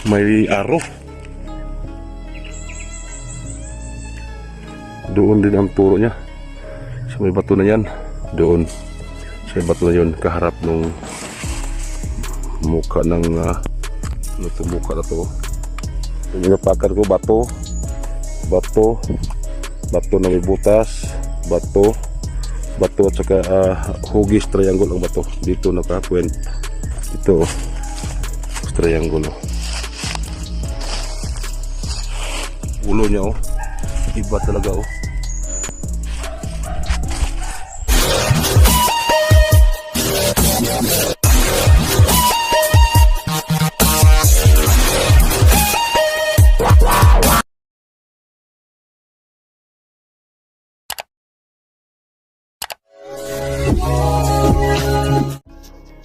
may aro. Doon din ang turo niya. So may bato na yan. Doon. So may bato na yun kaharap nung muka ng ano to, muka na to. Yung inapakan ko, bato na may butas, bato at saka hugis triangle ang bato. Dito nakakwent. Ito triangle. Ulo niya iba talaga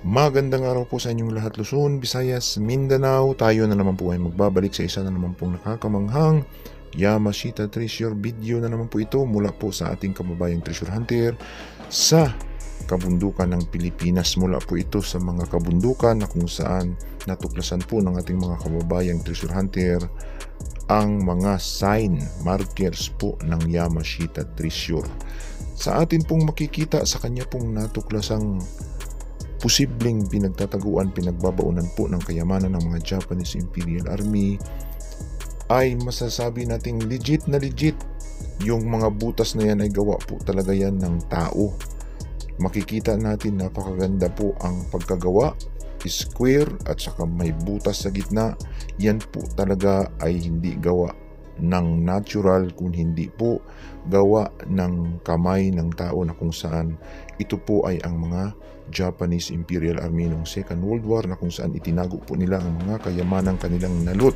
Magandang araw po sa inyong lahat, Luzon, Visayas, Mindanao. Tayo na naman po ay magbabalik sa isa na naman pong nakakamanghang Yamashita Treasure video na naman po ito mula po sa ating kababayang treasure hunter sa kabundukan ng Pilipinas. Mula po ito sa mga kabundukan na kung saan natuklasan po ng ating mga kababayang treasure hunter ang mga sign markers po ng Yamashita Treasure. Sa atin pong makikita sa kanya pong natuklasang posibleng pinagtataguan, pinagbabaunan po ng kayamanan ng mga Japanese Imperial Army, ay masasabi nating legit na legit. Yung mga butas na yan ay gawa po talaga yan ng tao. Makikita natin napakaganda po ang pagkagawa, square at saka may butas sa gitna. Yan po talaga ay hindi gawa ng natural, kung hindi po gawa ng kamay ng tao na kung saan ito po ay ang mga Japanese Imperial Army noong Second World War na kung saan itinago po nila ang mga kayamanang kanilang nalot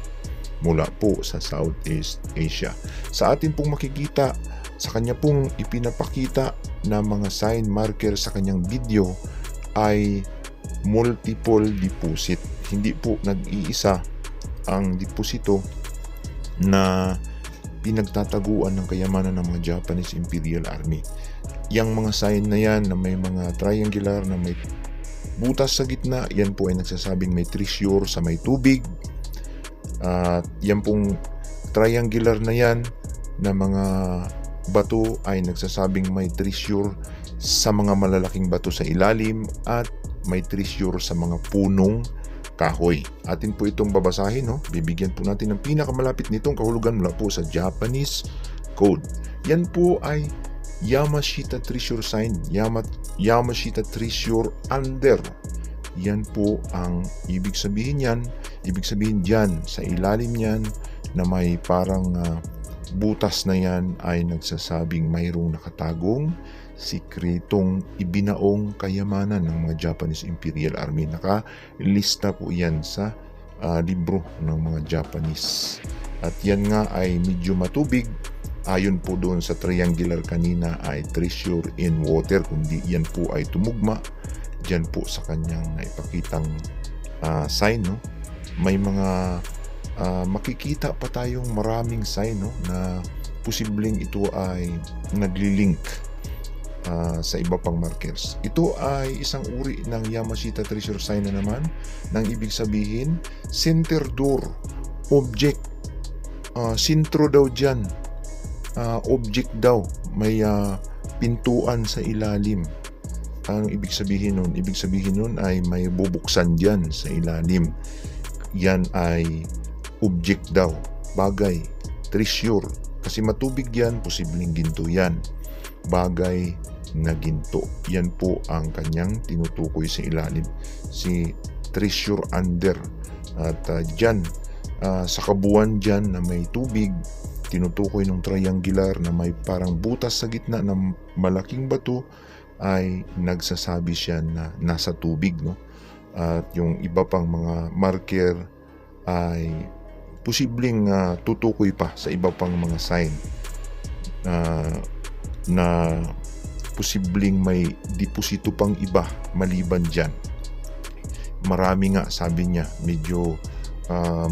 mula po sa Southeast Asia. Sa atin pong makikita, sa kanya pong ipinapakita na mga sign marker sa kanyang video ay multiple deposit. Hindi po nag-iisa ang deposito na pinagtataguan ng kayamanan ng mga Japanese Imperial Army. Yang mga sign na yan na may mga triangular na may butas sa gitna, yan po ay nagsasabing may treasure sa may tubig. At yan pong triangular na yan na mga bato ay nagsasabing may treasure sa mga malalaking bato sa ilalim at may treasure sa mga punong kahoy. Atin po itong babasahin, bibigyan po natin ng pinakamalapit nitong kahulugan mula po sa Japanese code. Yan po ay Yamashita Treasure Sign, Yamashita Treasure Under. Yan po ang ibig sabihin yan. Ibig sabihin dyan, sa ilalim yan na may parang butas na yan ay nagsasabing mayroong nakatagong sikretong ibinaong kayamanan ng mga Japanese Imperial Army. Nakalista po yan sa libro ng mga Japanese. At yan nga ay medyo matubig. Ayon po doon sa triangular kanina ay treasure in water, kundi yan po ay tumugma dyan po sa kanyang naipakitang sign. May mga makikita pa tayong maraming sign na posibleng ito ay naglilink sa iba pang markers. Ito ay isang uri ng Yamashita Treasure Sign na naman, nang ibig sabihin center door object, sentro daw dyan, object daw, may pintuan sa ilalim. Ang ibig sabihin nun ay may bubuksan dyan sa ilalim. Yan ay object daw, bagay, treasure. Kasi matubig yan, posibleng ginto yan. Bagay na ginto. Yan po ang kanyang tinutukoy sa ilalim. Si treasure under. At dyan, sa kabuuan dyan na may tubig, tinutukoy ng triangular na may parang butas sa gitna ng malaking bato, ay nagsasabi siya na nasa tubig. At yung iba pang mga marker ay posibleng tutukoy pa sa iba pang mga sign na posibleng may deposito pang iba maliban dyan. Marami nga, sabi niya, medyo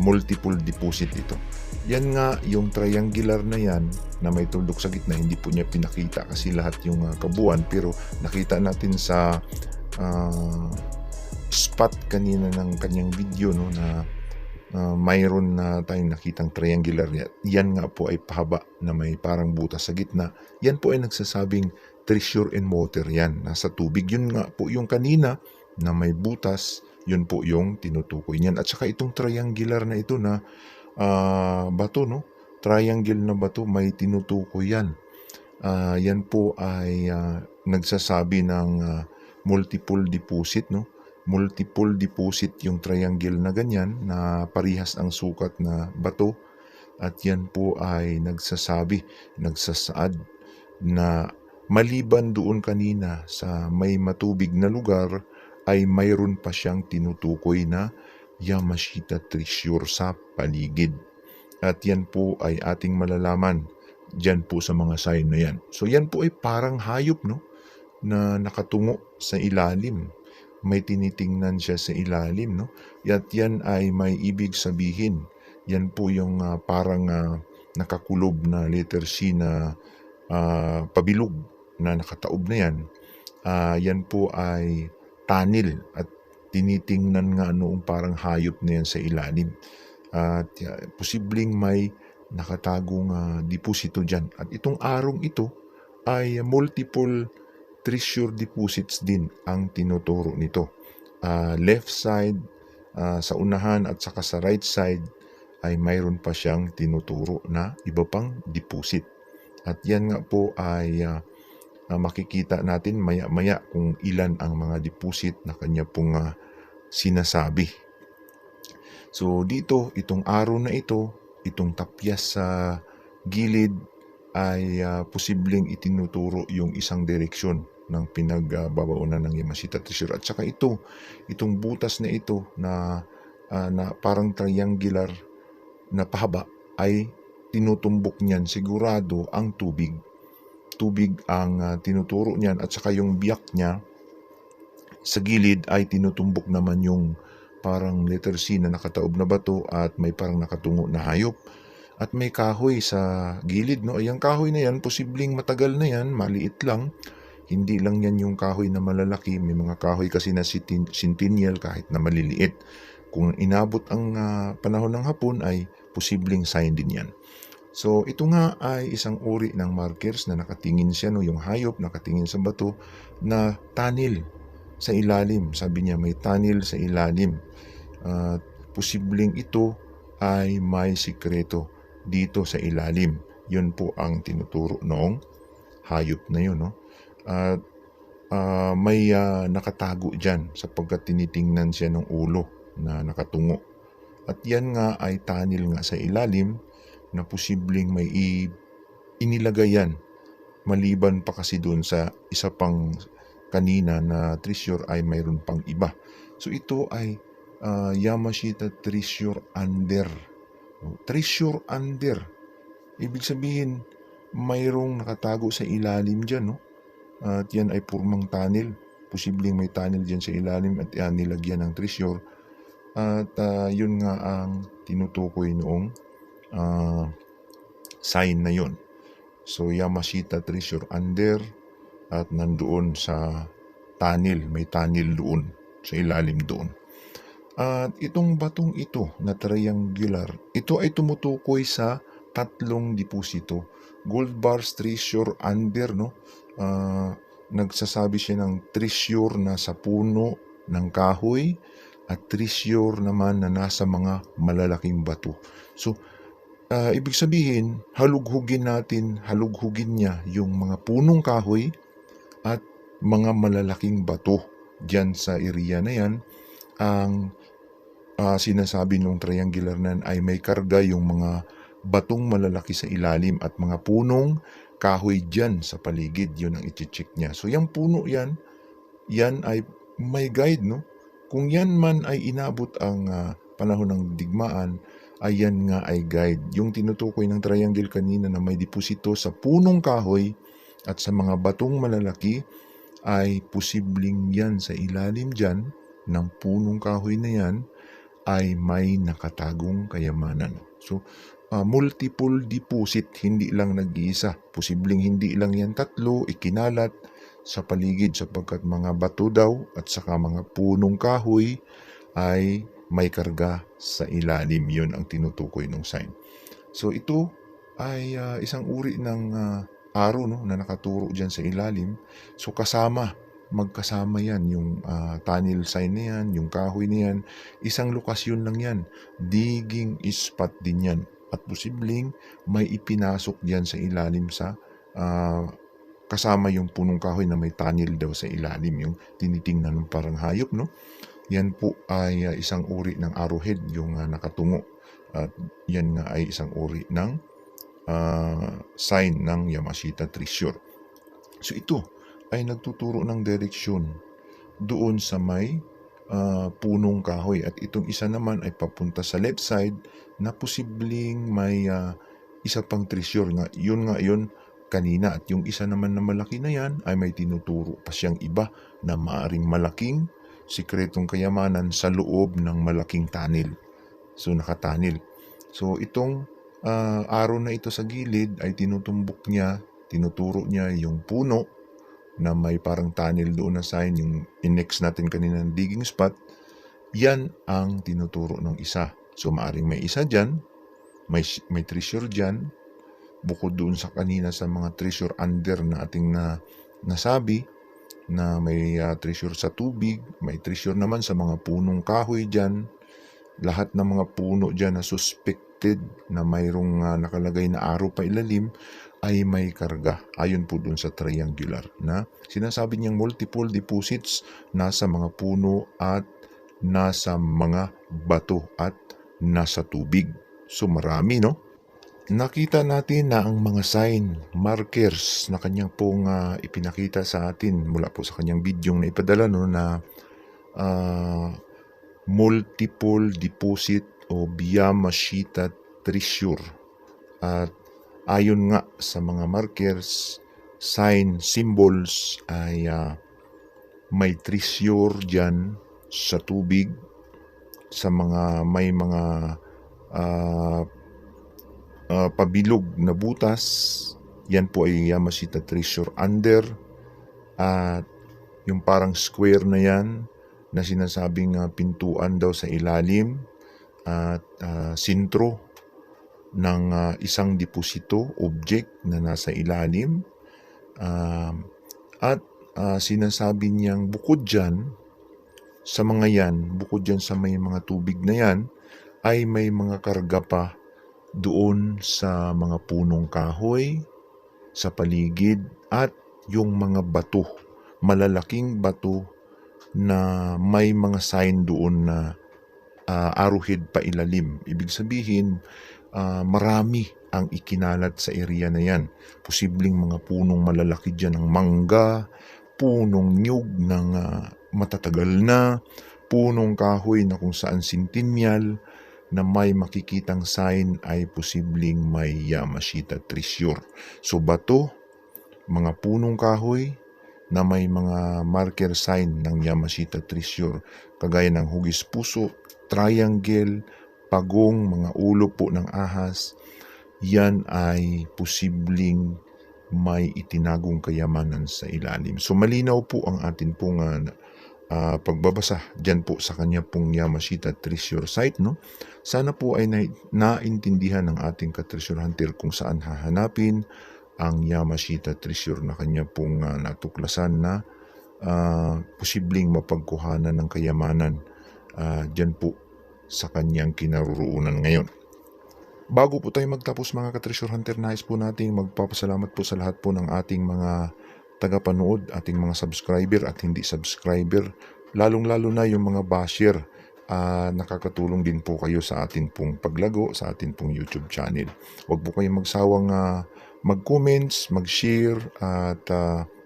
multiple deposit ito. Yan nga, yung triangular na yan na may tuldok sa gitna, hindi po niya pinakita kasi lahat yung kabuuan, pero nakita natin sa spot kanina ng kanyang video na mayroon na tayong nakitang triangular. Yan nga po ay pahaba na may parang butas sa gitna. Yan po ay nagsasabing treasure in water yan. Nasa tubig. Yun nga po yung kanina na may butas. Yun po yung tinutukoy niyan. At saka itong triangular na ito na bato, no? Triangle na bato, may tinutukoy yan. Yan po ay nagsasabi ng multiple deposit, no? Multiple deposit yung triangle na ganyan na parihas ang sukat na bato, at yan po ay nagsasaad na maliban doon kanina sa may matubig na lugar ay mayroon pa siyang tinutukoy na Yamashita treasure sa paligid. At yan po ay ating malalaman dyan po sa mga sign na yan. So yan po ay parang hayop, no, na nakatungo sa ilalim. May tinitingnan siya sa ilalim, no? At yan ay may ibig sabihin. Yan po yung parang nakakulob na letter C na pabilog na nakataob na yan. Yan po ay tanil at tinitingnan nga noong parang hayop na yan sa ilalim. At posibleng may nakatagong deposito dyan. At itong arong ito ay multiple treasure deposits din ang tinuturo nito. Left side, sa unahan at saka sa right side ay mayroon pa siyang tinuturo na iba pang deposit. At yan nga po ay makikita natin maya-maya kung ilan ang mga deposit na kanya pong sinasabi. So dito, itong araw na ito, itong tapyas sa gilid ay posibleng itinuturo yung isang direksyon ng pinagbabaunan ng Yamashita treasure. At saka itong butas na ito na parang triangular na pahaba ay tinutumbok niyan sigurado ang tubig. Tubig ang tinuturo niyan, at saka yung biyak niya sa gilid ay tinutumbok naman yung parang letter C na nakataob na bato at may parang nakatungo na hayop. At may kahoy sa gilid, no? Ay, ang kahoy na yan, posibleng matagal na yan, maliit lang. Hindi lang yan yung kahoy na malalaki. May mga kahoy kasi na centennial kahit na maliliit. Kung inabot ang panahon ng hapon ay posibleng sign din yan. So ito nga ay isang uri ng markers na nakatingin siya, no? Yung hayop nakatingin sa bato na tunnel sa ilalim. Sabi niya may tunnel sa ilalim. Posibleng ito ay may sikreto dito sa ilalim. Yun po ang tinuturo noong hayop na yun, no? At may nakatago dyan sapagkat tinitingnan siya ng ulo na nakatungo. At yan nga ay tunnel nga sa ilalim na posibleng may inilagay yan. Maliban pa kasi dun sa isa pang kanina na treasure ay mayroon pang iba. So ito ay Yamashita treasure under. Treasure under. Ibig sabihin mayroong nakatago sa ilalim dyan, no? At yan ay purmang tunnel. Posibleng may tunnel dyan sa ilalim at yan nilagyan ng treasure. At yun nga ang tinutukoy noong sign na yun. So Yamashita treasure under at nandoon sa tunnel. May tunnel doon sa ilalim doon. At itong batong ito na triangular, ito ay tumutukoy sa tatlong deposito. Gold bars treasure under, no? Nagsasabi siya ng treasure na sa puno ng kahoy at treasure naman na nasa mga malalaking bato. So, ibig sabihin, halughugin niya yung mga punong kahoy at mga malalaking bato. Diyan sa area na yan, ang sinasabi ng triangular na ay may karga yung mga batong malalaki sa ilalim at mga punong kahoy dyan sa paligid. Yun ang i-check niya. So yung puno yan ay may guide, no? Kung yan man ay inabot ang panahon ng digmaan, ay yan nga ay guide. Yung tinutukoy ng triangle kanina na may deposito sa punong kahoy at sa mga batong malalaki ay posibleng yan sa ilalim dyan ng punong kahoy na yan ay may nakatagong kayamanan. So, multiple deposit, hindi lang nag-iisa. Posibleng hindi lang yan tatlo, ikinalat sa paligid sapagkat mga bato daw at saka mga punong kahoy ay may karga sa ilalim. Yun ang tinutukoy ng sign. So ito ay isang uri ng aro, no, na nakaturo dyan sa ilalim. So magkasama yan, yung tunnel sign na yan, yung kahoy na yan, isang lokasyon lang yan, digging spot din yan, at posibleng may ipinasok dyan sa ilalim sa kasama yung punong kahoy na may tunnel daw sa ilalim, yung tinitingnan ng parang hayop, no? Yan po ay isang uri ng arrowhead, yung nakatungo, at yan nga ay isang uri ng sign ng Yamashita Treasure. So ito ay nagtuturo ng direksyon doon sa may punong kahoy, at itong isa naman ay papunta sa left side na posibleng may isa pang treasure nga. Yun kanina, at yung isa naman na malaki na yan ay may tinuturo pa siyang iba na maaring malaking sikretong kayamanan sa loob ng malaking tunnel. So nakatunnel. So itong araw na ito sa gilid ay tinuturo niya yung puno na may parang tunnel doon na sign, yung in-next natin kanina ng digging spot. Yan ang tinuturo ng isa. So maaring may isa dyan, may treasure dyan, bukod doon sa kanina sa mga treasure under na ating nasabi, na may treasure sa tubig, may treasure naman sa mga punong kahoy dyan. Lahat ng mga puno dyan na suspected na mayroong nakalagay na araw pa ilalim ay may karga. Ayon po dun sa triangular na sinasabi niyang multiple deposits nasa mga puno at nasa mga bato at nasa tubig. So marami, no? Nakita natin na ang mga sign, markers na kanyang pong ipinakita sa atin mula po sa kanyang video na ipadala, no, na multiple deposit o Yamashita Treasure. At ayon nga sa mga markers, sign, symbols ay may treasure dyan sa tubig, sa may mga pabilog na butas. Yan po ay Yamashita Treasure under. At yung parang square na yan na sinasabing pintuan daw sa ilalim at sintro ng isang deposito, object na nasa ilalim. At sinasabi niyang bukod dyan sa mga yan, bukod dyan sa may mga tubig na yan, ay may mga karga pa doon sa mga punong kahoy, sa paligid, at yung mga bato, malalaking bato na may mga sign doon na arrowhead pa ilalim. Ibig sabihin, marami ang ikinalat sa area na yan. Posibleng mga punong malalaki dyan ng mangga, punong nyug ng matatagal na, punong kahoy na kung saan sintinyal na may makikitang sign ay posibleng may Yamashita Treasure. So bato, mga punong kahoy na may mga marker sign ng Yamashita Treasure, kagaya ng hugis puso, triangle, pagong, mga ulo po ng ahas, yan ay posibleng may itinagong kayamanan sa ilalim. So malinaw po ang atin pong pagbabasa dyan po sa kanya pong Yamashita Treasure site, no? Sana po ay naintindihan ng ating ka-treasure hunter kung saan hahanapin ang Yamashita Treasure na kanya pong natuklasan na posibleng mapagkuhanan ng kayamanan dyan po sa kanyang kinaroroonan ngayon. Bago po tayo magtapos mga ka-treasure hunter, nais po nating magpapasalamat po sa lahat po ng ating mga tagapanood, ating mga subscriber at hindi subscriber, lalong-lalo na yung mga basher. Nakakatulong din po kayo sa atin pong paglago, sa atin pong YouTube channel. Huwag po kayong magsawang mag-comments, mag-share at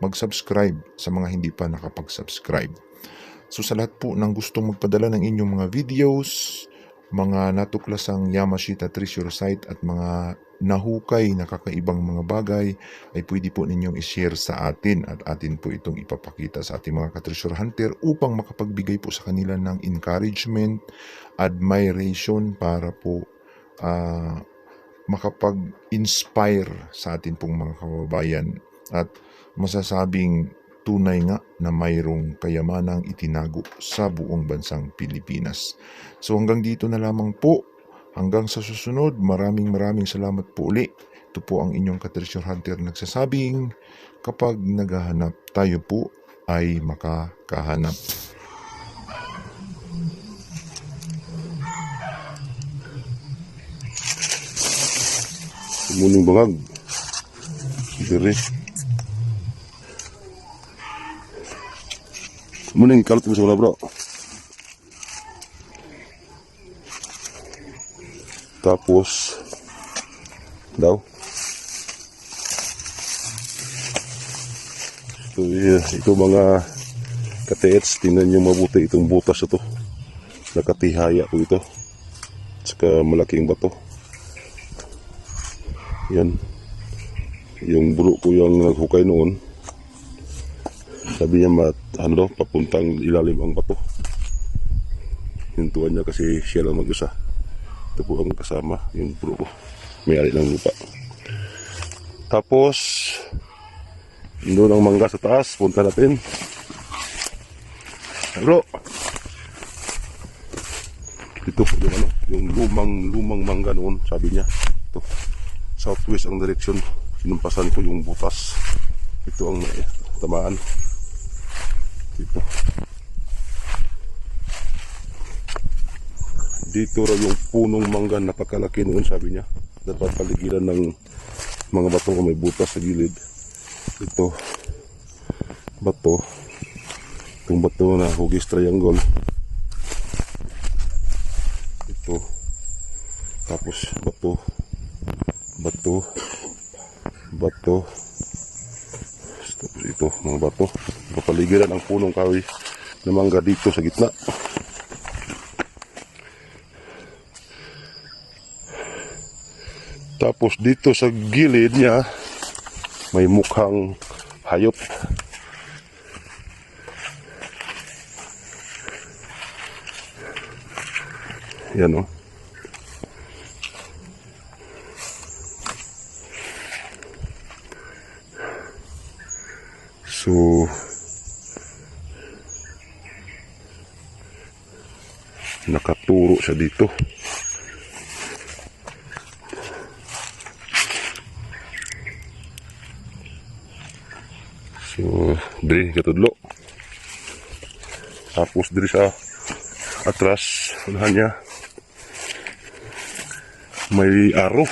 mag-subscribe sa mga hindi pa nakapag-subscribe. So sa lahat po ng gustong magpadala ng inyong mga videos, mga natuklasang Yamashita Treasure site at mga nahukay na kakaibang mga bagay, ay pwede po ninyong i-share sa atin at atin po itong ipapakita sa ating mga ka-treasure hunter upang makapagbigay po sa kanila ng encouragement, admiration, para po makapag-inspire sa atin pong mga kababayan. At masasabing tunay nga na mayroong kayamanang itinago sa buong bansang Pilipinas. So hanggang dito na lamang po. Hanggang sa susunod, maraming salamat po uli. Ito po ang inyong ka-treasure hunter nagsasabing, kapag naghahanap tayo po ay makakahanap. Muning bangag. Diri. Muning kalot mo sa wala bro. Tapos daw ito mga ka-TH, tingnan nyo mabuti itong butas ito, nakatihaya po ito, saka malaking bato. Yan yung buro ko yung naghukay noon, sabi niya papuntang ilalim ang bato. Hintuan niya kasi siya lang mag-isa. Ito po ang kasama, yung bro ko, may-ari ng lupa. Tapos doon ang mangga sa taas, punta natin. Bro, ito po yung lumang mangga noon, sabi niya. Ito, southwest ang direksyon, sinumpasan ko yung butas. Ito ang tamaan. Ito. Dito raw yung punong mangga, napakalaki noon, sabi niya. Dapat paligiran ng mga bato kung may butas sa gilid. Ito, bato. Itong bato na hugis triangle. Ito. Tapos bato. Tapos ito, mga bato. Papaligiran ang punong kahoy na mangga dito sa gitna. Tapos dito sa gilid niya may mukhang hayop. Yan o. So nakaturo siya dito. So, diri katudlo. Tapos diri sa atras, unahan niya may aro.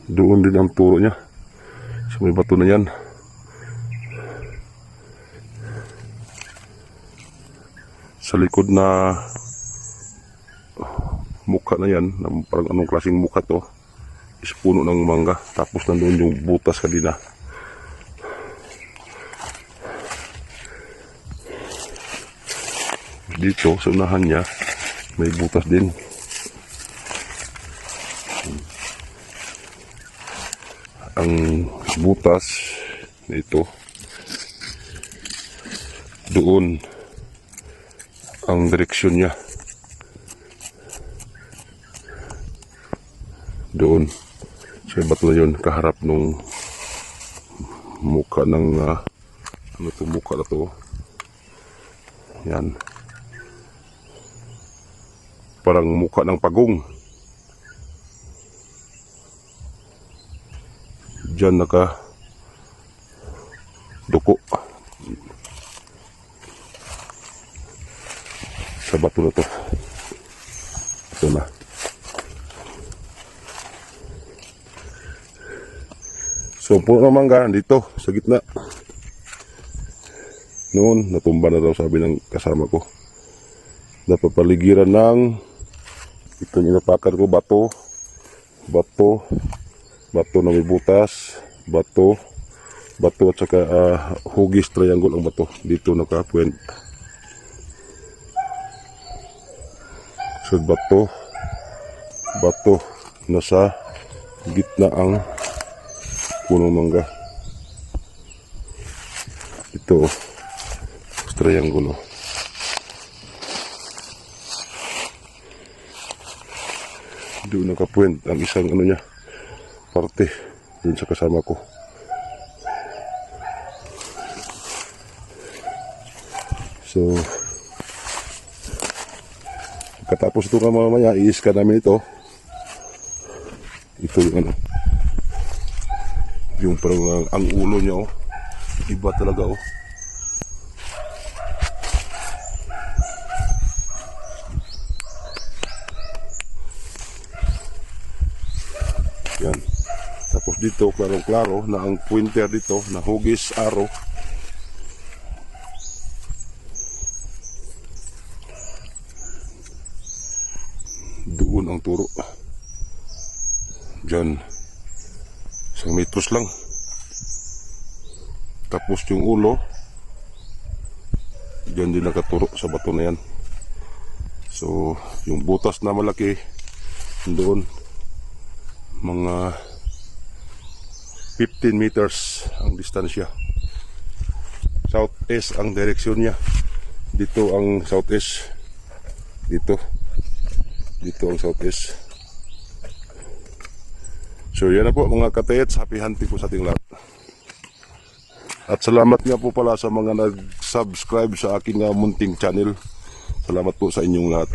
Doon din ang turo niya. So, may bato na yan. Sa likod na mukha na yan, parang anong klaseng mukha to, is puno ng mangga. Tapos nandoon yung butas kanina. Dito sa unahan niya may butas din. Ang butas na ito, doon ang direksyon niya. Doon. So, bato na yun, kaharap nung mukha ng mukha na to. Yan. Parang mukha ng pagong. Diyan naka duko sa bato na to. Ito na. So, puno ng mangga dito sa gitna. Noon, natumba na daw, sabi ng kasama ko. Dapat paligiran ng ito yung inapakan ko, bato na may butas, bato at saka hugis triangle ang bato. Dito naka-point. So, bato nasa gitna ang punong mangga. Ito triangulo. Doon naka-point ang isang niya, parte dun sa kasama ko. So, pagkatapos ito nga mamaya, i-scan namin ito. Ito yung ano, yung parang ang ulo niya, oh. Iba talaga, oh. Yan. Tapos dito, klarong-klaro na ang pointer dito, na hugis arrow. Doon ang turo. Diyan. 1 metros lang. Tapos yung ulo, diyan din nakaturo sa bato na yan. So, yung butas na malaki, doon, mga 15 meters ang distansya. Southeast ang direksyon niya. Dito ang southeast. Dito ang southeast. So yan na po mga katayets, happy hunting po sa ating lahat. At salamat nga po pala sa mga nag-subscribe sa aking munting channel. Salamat po sa inyong lahat.